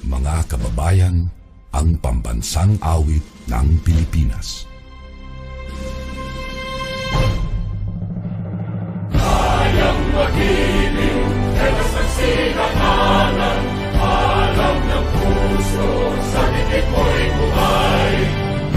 Mga kababayan, ang pambansang awit ng Pilipinas. Kayang mag-ibig, telas ang sinakalan, alam ng puso, sa dikit mo'y buhay.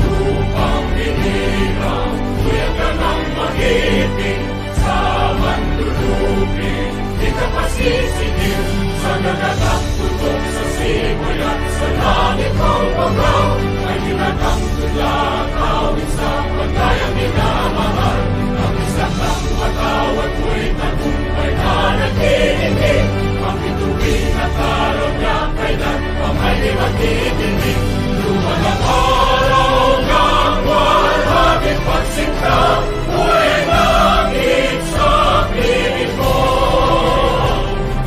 Lupang binirang, tuyag ka ng mag-ibig, sa manlulupin, di ka pasisigil, sa nagatang tutok sa simoy at sa langit ng pagaw, ay tinatang tulad, awit sa pagkayang minamahal, ang isang ng matawad mo'y tagumpay na nagtitindig, ang bituin at araw niya kailan pang ay di magtitindig. Luman ang araw ng walhagin pagsinta, mo'y langit sa piling mo.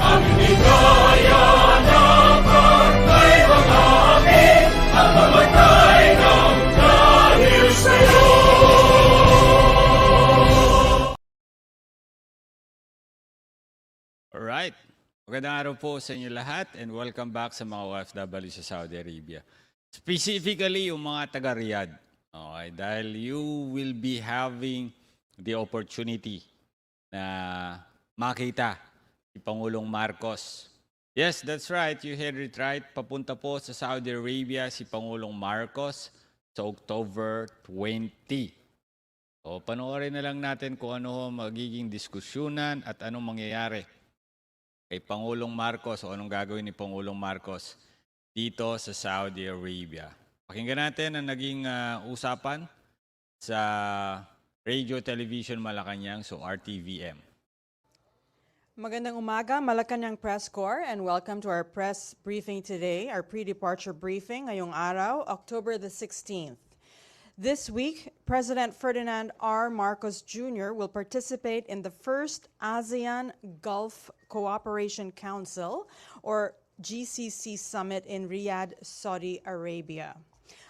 Ang hindi kaya dapat ay mangakit, at mamatay ng dahil sa'yo. Alright. Magandang araw po sa inyo lahat and welcome back sa mga OFW sa Saudi Arabia. Specifically, yung mga taga-Riyadh. Okay, dahil you will be having the opportunity na makita si Pangulong Marcos. Yes, that's right. You heard it right. Papunta po sa Saudi Arabia si Pangulong Marcos sa October 20. So, panoorin na lang natin kung ano magiging diskusyunan at anong mangyayari kay Pangulong Marcos o anong gagawin ni Pangulong Marcos dito sa Saudi Arabia. Pakinggan natin ang naging usapan sa Radio Television Malacanang, so RTVM. Magandang umaga, Malacanang Press Corps, and welcome to our press briefing today, our pre-departure briefing ngayong araw, October the 16th. This week, President Ferdinand R. Marcos Jr. will participate in the first ASEAN Gulf Cooperation Council, or GCC Summit in Riyadh, Saudi Arabia.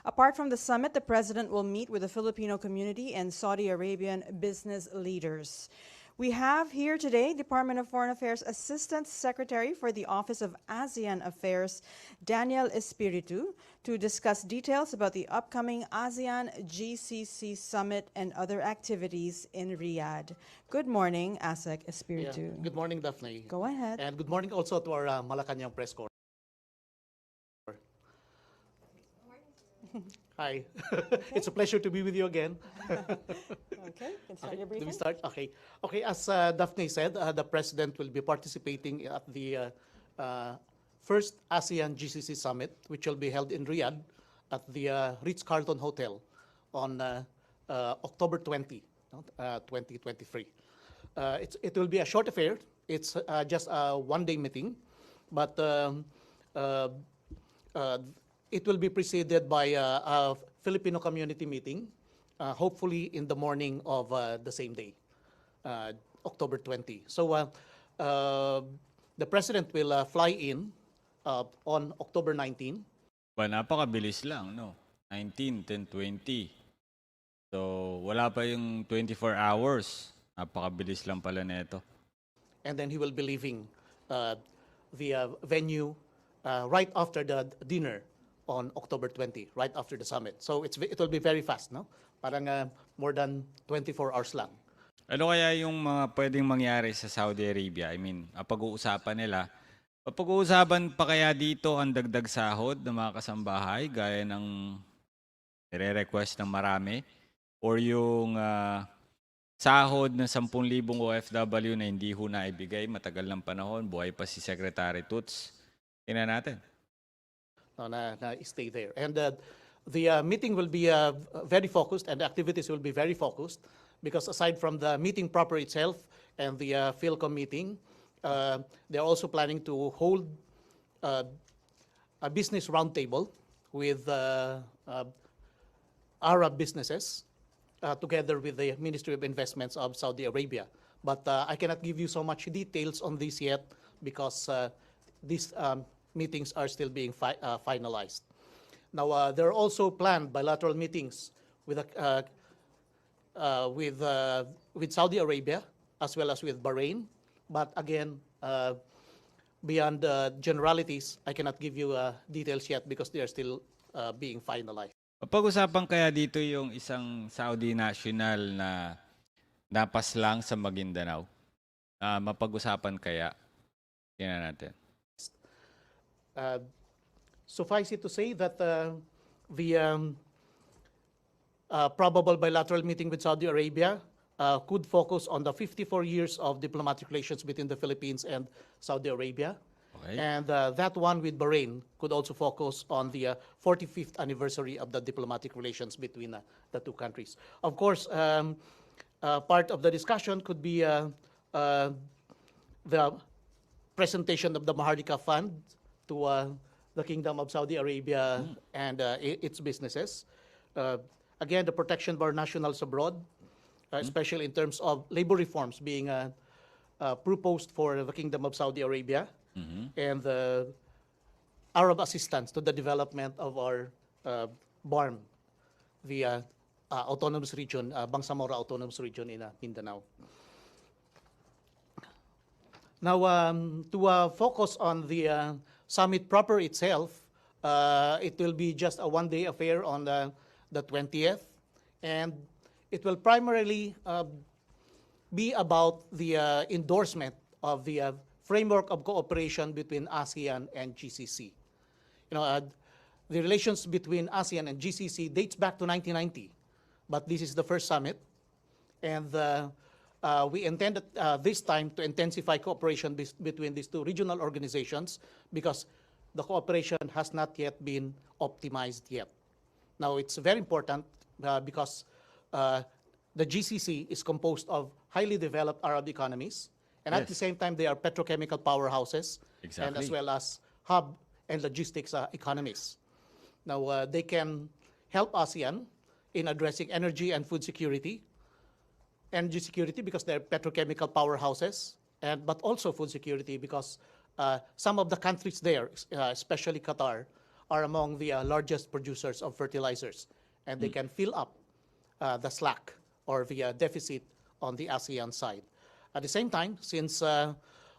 Apart from the summit, the President will meet with the Filipino community and Saudi Arabian business leaders. We have here today Department of Foreign Affairs Assistant Secretary for the Office of ASEAN Affairs, Daniel Espiritu, to discuss details about the upcoming ASEAN GCC Summit and other activities in Riyadh. Good morning, ASEC Espiritu. Good morning, Daphne. Go ahead. And good morning also to our Malacanang Press Corps. Hi. It's a pleasure to be with you again. Okay, can start your Do briefing. we start? Okay. Okay, as Daphne said, the President will be participating at the first ASEAN GCC Summit, which will be held in Riyadh at the Ritz-Carlton Hotel on October 20, 2023. It will be a short affair. It's just a one-day meeting, but it will be preceded by a Filipino community meeting, hopefully in the morning of the same day, October 20. So the President will fly in on October 19. Napakabilis lang, no? 19, 10, 20. So, wala pa yung 24 hours. Napakabilis lang pala nito. And then he will be leaving the venue right after the dinner on October 20, right after the summit. So it will be very fast, no? Parang more than 24 hours lang. Ano kaya yung mga pwedeng mangyari sa Saudi Arabia? I mean, pag-uusapan nila. Pag-uusapan pa kaya dito ang dagdag sahod ng mga kasambahay gaya ng nire-request ng marami? Or yung sahod ng 10,000 OFW na hindi ho naibigay matagal ng panahon, buhay pa si Secretary Toots? Tingnan natin. Na stay there. And the meeting will be very focused, and the activities will be very focused, because aside from the meeting proper itself and the PhilCom meeting, they're also planning to hold a business roundtable with Arab businesses together with the Ministry of Investments of Saudi Arabia. But I cannot give you so much details on this yet, because these meetings are still being finalized. Now, there are also planned bilateral meetings with Saudi Arabia as well as with Bahrain. But again, beyond generalities, I cannot give you details yet because they are still being finalized. Pag-usapan kaya dito yung isang Saudi national na napaslang sa Maguindanao? Mapag-usapan kaya? Tingnan natin. Suffice it to say that the probable bilateral meeting with Saudi Arabia could focus on the 54 years of diplomatic relations between the Philippines and Saudi Arabia. Okay. And that one with Bahrain could also focus on the 45th anniversary of the diplomatic relations between the two countries. Of course, part of the discussion could be the presentation of the Mahardika Fund to the Kingdom of Saudi Arabia and its businesses. Again, the protection of our nationals abroad, especially in terms of labor reforms being proposed for the Kingdom of Saudi Arabia, and the Arab assistance to the development of our BARM, the autonomous region, Bangsamoro Autonomous Region in Mindanao. Now, to focus on the summit proper itself, it will be just a one-day affair on the 20th, and it will primarily be about the endorsement of the framework of cooperation between ASEAN and GCC. You know, the relations between ASEAN and GCC dates back to 1990, but this is the first summit, and we intended this time to intensify cooperation between these two regional organizations because the cooperation has not yet been optimized yet. Now, it's very important because the GCC is composed of highly developed Arab economies, and at the same time, they are petrochemical powerhouses, and as well as hub and logistics economies. Now, they can help ASEAN in addressing energy and food security. Energy security because they're petrochemical powerhouses, but also food security because some of the countries there, especially Qatar, are among the largest producers of fertilizers, and they can fill up the slack or the deficit on the ASEAN side. At the same time, since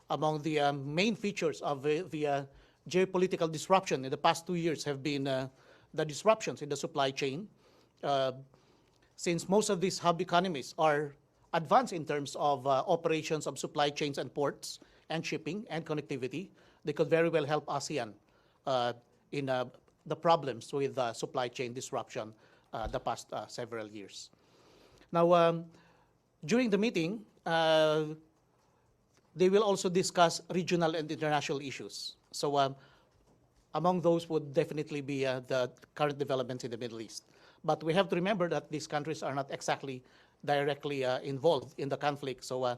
among the main features of the geopolitical disruption in the past 2 years have been the disruptions in the supply chain, since most of these hub economies are advanced in terms of operations of supply chains and ports and shipping and connectivity, they could very well help ASEAN in the problems with supply chain disruption the past several years. Now, during the meeting, they will also discuss regional and international issues. So among those would definitely be the current developments in the Middle East. But we have to remember that these countries are not exactly directly involved in the conflict. So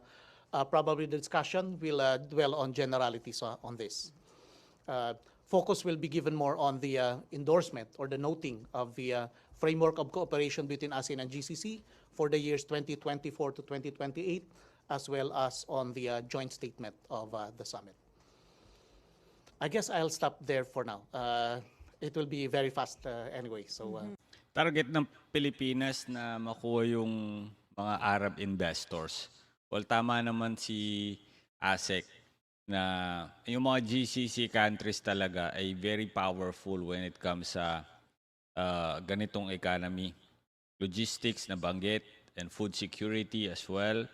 probably the discussion will dwell on generalities on this. Focus will be given more on the endorsement or the noting of the framework of cooperation between ASEAN and GCC for the years 2024 to 2028, as well as on the joint statement of the summit. I guess I'll stop there for now. It will be very fast anyway. So. Target ng Pilipinas na makuha yung mga Arab investors. Well, tama naman si ASEC na yung mga GCC countries talaga ay very powerful when it comes sa ganitong economy. Logistics na banggit and food security as well.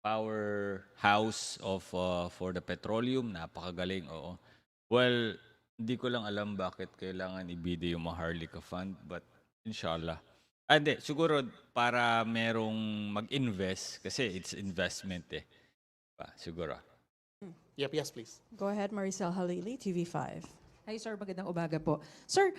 Powerhouse of for the petroleum, napakagaling, oo. Well, hindi ko lang alam bakit kailangan ibida yung Maharlika Fund, but inshallah. Hindi, siguro para merong mag-invest kasi it's investment eh. Siguro. Yep, yes, please. Go ahead, Maricel Halili, TV5. Hi sir, magandang umaga po. Sir,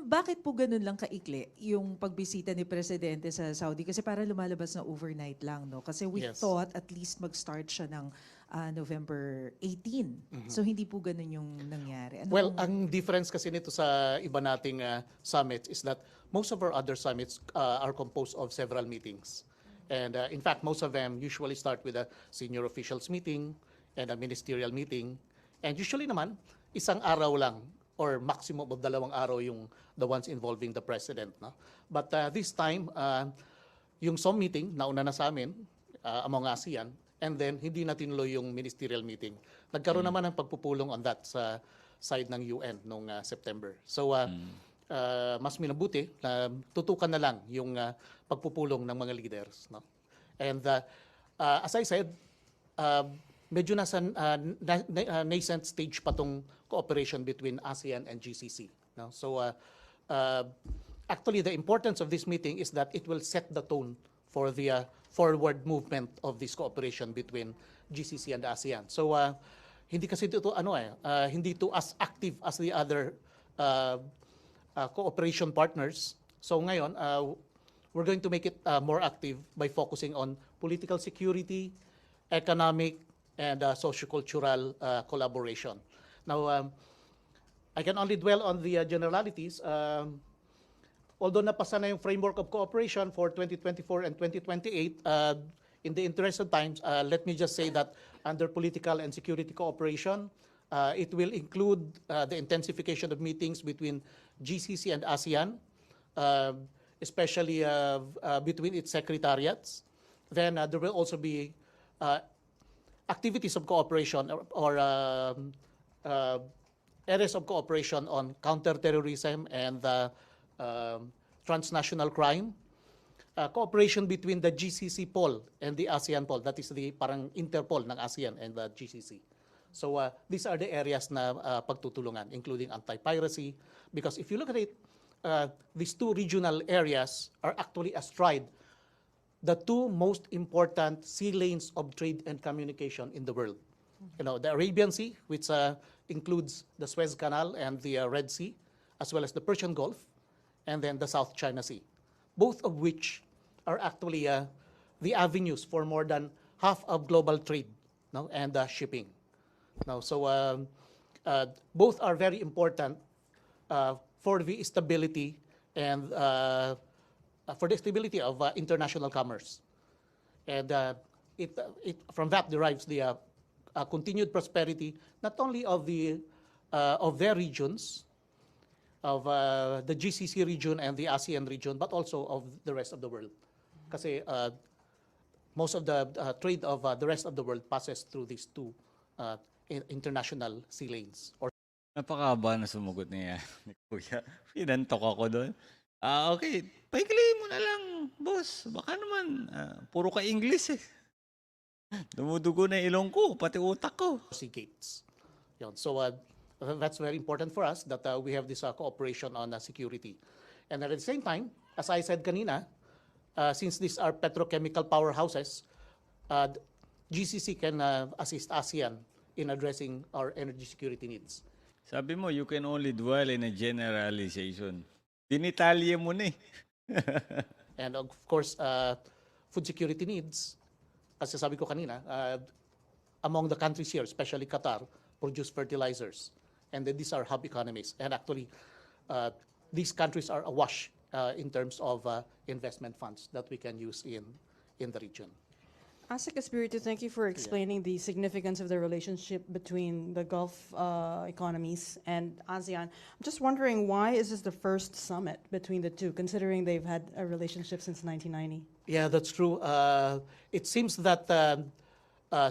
bakit po ganun lang kaikli yung pagbisita ni Presidente sa Saudi? Kasi para lumalabas na overnight lang, no? Kasi we thought at least mag-start siya ng November 18. So hindi po ganun yung nangyari. Well, ang difference kasi nito sa iba nating summits is that most of our other summits are composed of several meetings. And in fact, most of them usually start with a senior officials meeting and a ministerial meeting. And usually naman, isang araw lang or maximum of 2 araw yung the ones involving the president. No? But this time, yung SOM meeting, nauna na sa amin, among ASEAN, and then hindi na tinuloy yung ministerial meeting. Nagkaroon naman ng pagpupulong on that sa side ng UN noong September. So mas minabuti na tutukan na lang yung pagpupulong ng mga leaders. No? And as I said, medyo nasa nascent stage pa tong cooperation between ASEAN and GCC. No? So actually, the importance of this meeting is that it will set the tone for the forward movement of this cooperation between GCC and ASEAN. So hindi kasi ito hindi ito as active as the other cooperation partners. So ngayon, we're going to make it more active by focusing on political security, economic, and socio-cultural collaboration. Now, I can only dwell on the generalities. Although napasa na yung framework of cooperation for 2024 and 2028, in the interest of time, let me just say that under political and security cooperation, it will include the intensification of meetings between GCC and ASEAN, especially between its secretariats. Then there will also be activities of cooperation or areas of cooperation on counterterrorism and transnational crime, cooperation between the GCC pole and the ASEAN pole, that is the parang Interpol ng ASEAN and the GCC. So these are the areas na pagtutulungan, including anti-piracy, because if you look at it, these two regional areas are actually astride the two most important sea lanes of trade and communication in the world. You know, the Arabian Sea, which includes the Suez Canal and the Red Sea, as well as the Persian Gulf, and then the South China Sea, both of which are actually the avenues for more than half of global trade, no, and shipping. Now, so both are very important for the stability and for the stability of international commerce, and from that derives the continued prosperity not only of their regions, of the GCC region and the ASEAN region, but also of the rest of the world. Kasi most of the trade of the rest of the world passes through these two international sea lanes. Napakaba na sumugot niya ni Kuya. Pinantok ako doon. Okay, paikliin mo na lang, boss. Baka naman, puro ka English eh. Dumudugo na ilong ko, pati utak ko. Sea gates. Yun. So that's very important for us that we have this cooperation on security. And at the same time, as I said kanina, since these are petrochemical powerhouses, GCC can assist ASEAN in addressing our energy security needs. Sabi mo, you can only dwell in a generalization. Dinitalye mo na eh. And of course, food security needs, kasi sabi ko kanina, among the countries here, especially Qatar, produce fertilizers. And then these are hub economies. And actually, these countries are awash in terms of investment funds that we can use in the region. Asik Espiritu, thank you for explaining the significance of the relationship between the Gulf economies and ASEAN. I'm just wondering, why is this the first summit between the two, considering they've had a relationship since 1990? Yeah, that's true. It seems that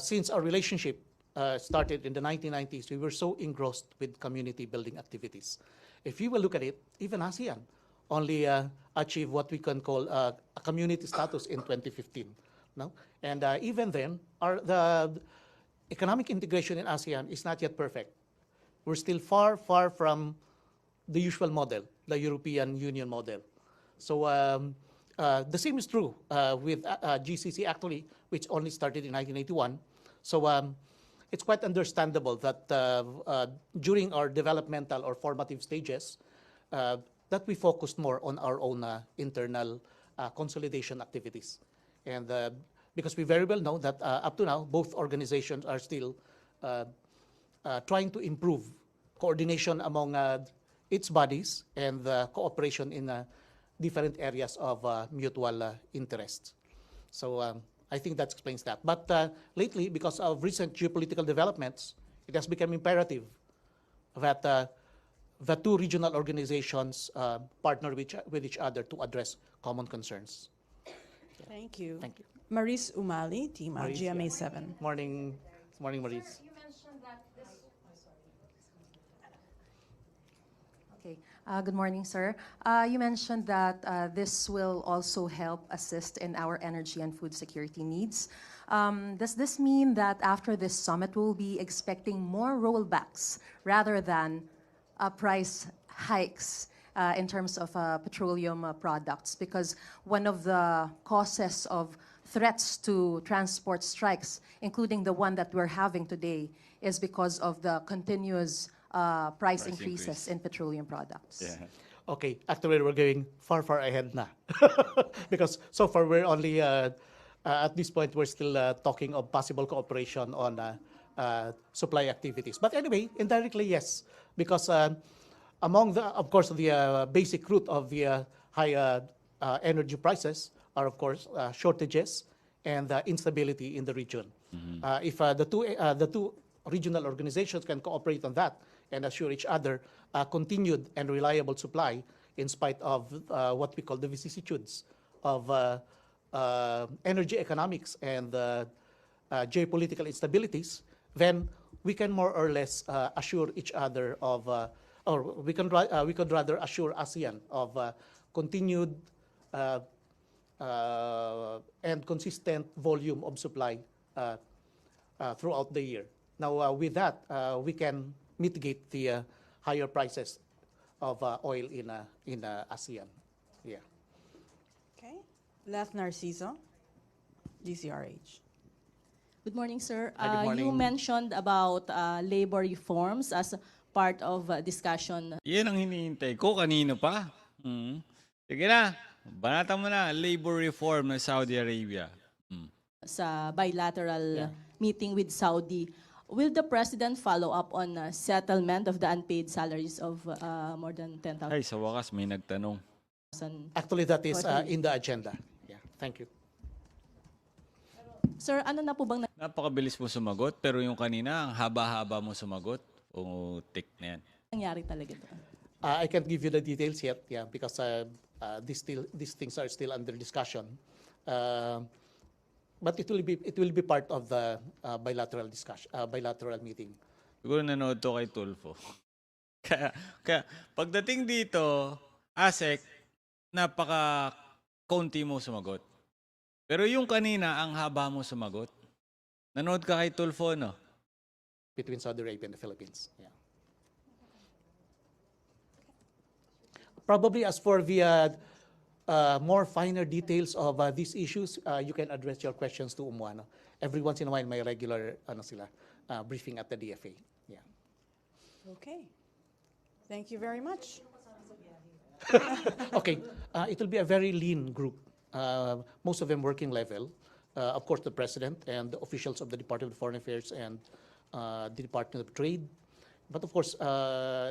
since our relationship started in the 1990s, we were so engrossed with community building activities. If you will look at it, even ASEAN only achieved what we can call a community status in 2015. No? And even then, the economic integration in ASEAN is not yet perfect. We're still far, far from the usual model, the European Union model. So the same is true with GCC, actually, which only started in 1981. So it's quite understandable that during our developmental or formative stages, that we focused more on our own internal consolidation activities. And because we very well know that up to now, both organizations are still trying to improve coordination among its bodies and cooperation in different areas of mutual interest. So I think that explains that. But lately, because of recent geopolitical developments, it has become imperative that the two regional organizations partner with each other to address common concerns. Thank you. Thank you. Maris Umali, Team Maris, GMA yeah. 7. Morning, Maurice. Okay. Good morning, sir. You mentioned that this will also help assist in our energy and food security needs. Does this mean that after this summit, we'll be expecting more rollbacks rather than price hikes in terms of petroleum products? Because one of the causes of threats to transport strikes, including the one that we're having today, is because of the continuous price increases in petroleum products. Yeah. Okay, actually we're going far ahead na. Because so far we're only, at this point, we're still talking of possible cooperation on supply activities. But anyway, indirectly, yes. Because among the, of course, the basic root of the high energy prices are, of course, shortages and instability in the region. If the two regional organizations can cooperate on that and assure each other continued and reliable supply in spite of what we call the vicissitudes of energy economics and geopolitical instabilities, then we can more or less assure each other of, or we could rather assure ASEAN of continued and consistent volume of supply throughout the year. Now, with that, we can mitigate the higher prices of oil in ASEAN. Yeah. Okay. Leth Narciso, DCRH. Good morning, sir. Hi, good You morning. mentioned about labor reforms as part of discussion Yan ang hinihintay ko. Kanino pa? Sige na. Banatan mo na. Labor reform ng Saudi Arabia. sa bilateral meeting with Saudi. Will the President follow up on settlement of the unpaid salaries of more than 10,000? Ay, sa wakas may nagtanong. Actually, that is in the agenda. Yeah. Thank you. Sir, ano na po bang Napakabilis mo sumagot, pero yung kanina, ang haba-haba mo sumagot. O tik na yan. nangyari talaga doon? I can't give you the details yet, yeah, because these things are still under discussion. But it will be part of the bilateral discussion, bilateral meeting. Siguro nanood to kay Tulfo. kaya pagdating dito, ASEC, napaka-konti mo sumagot. Pero yung kanina, ang haba mo sumagot. Nanood ka kay Tulfo, no? Between Saudi Arabia and the Philippines. Yeah. Probably as for the more finer details of these issues, you can address your questions to Umuano. Every once in a while, may regular briefing at the DFA. Yeah. Okay. Thank you very much. Okay, it will be a very lean group. Most of them working level. Of course, the President and the officials of the Department of Foreign Affairs and the Department of Trade. But of course,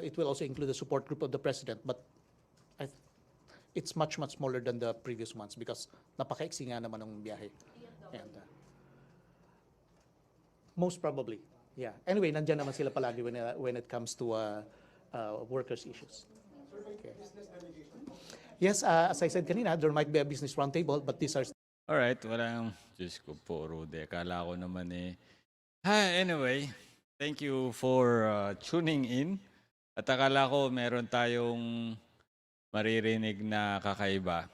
it will also include the support group of the President. But it's much smaller than the previous ones because napaka-iksi nga naman ng biyahe. And, most probably, yeah. Anyway, nandyan naman sila palagi when it comes to workers' issues. Okay. Yes, as I said kanina, there might be a business roundtable, but these are... Alright, walang... Diyos ko po, Rude. Akala ko naman Anyway, thank you for tuning in. At akala ko meron tayong maririnig na kakaiba.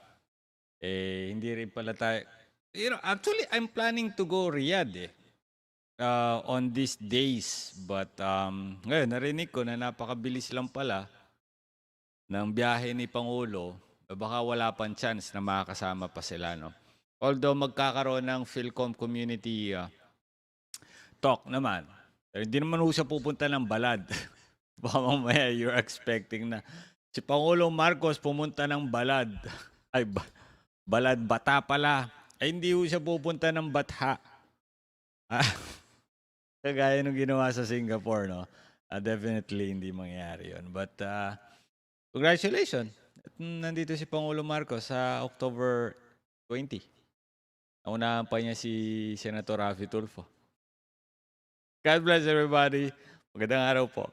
Hindi rin pala tayo... actually, I'm planning to go Riyadh on these days. But ngayon, narinig ko na napakabilis lang pala ng biyahe ni Pangulo. Baka wala pang chance na makakasama pa sila, no? Although magkakaroon ng Philcom community talk naman. Pero hindi naman siya pupunta ng balad. Baka mamaya you're expecting na si Pangulong Marcos pumunta ng balad. Ay, balad bata pala. Ay, hindi siya pupunta ng batha. Kagaya nung ginawa sa Singapore, no? Definitely hindi mangyayari yun. But congratulations. Nandito si Pangulong Marcos sa October 20. Naunahan pa niya si Senator Raffy Tulfo. God bless everybody. Magandang araw po.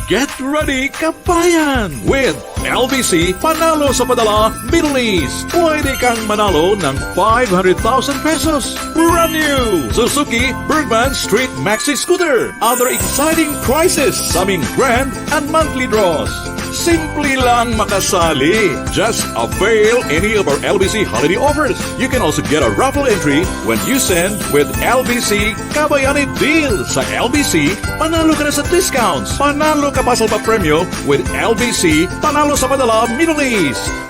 Get ready, kabayan! With LBC Panalo sa Padala Middle East. Pwede kang manalo ng 500,000 pesos. Brand new Suzuki Bergman Street Maxi Scooter. Other exciting prizes sa aming grand and monthly draws. Simple lang makasali. Just avail any of our LBC holiday offers. You can also get a raffle entry when you send with LBC Kabayani Deal. Sa LBC, panalo ka na sa discounts. Panalo ka pa sa premyo with LBC Panalo sa Padala Middle East.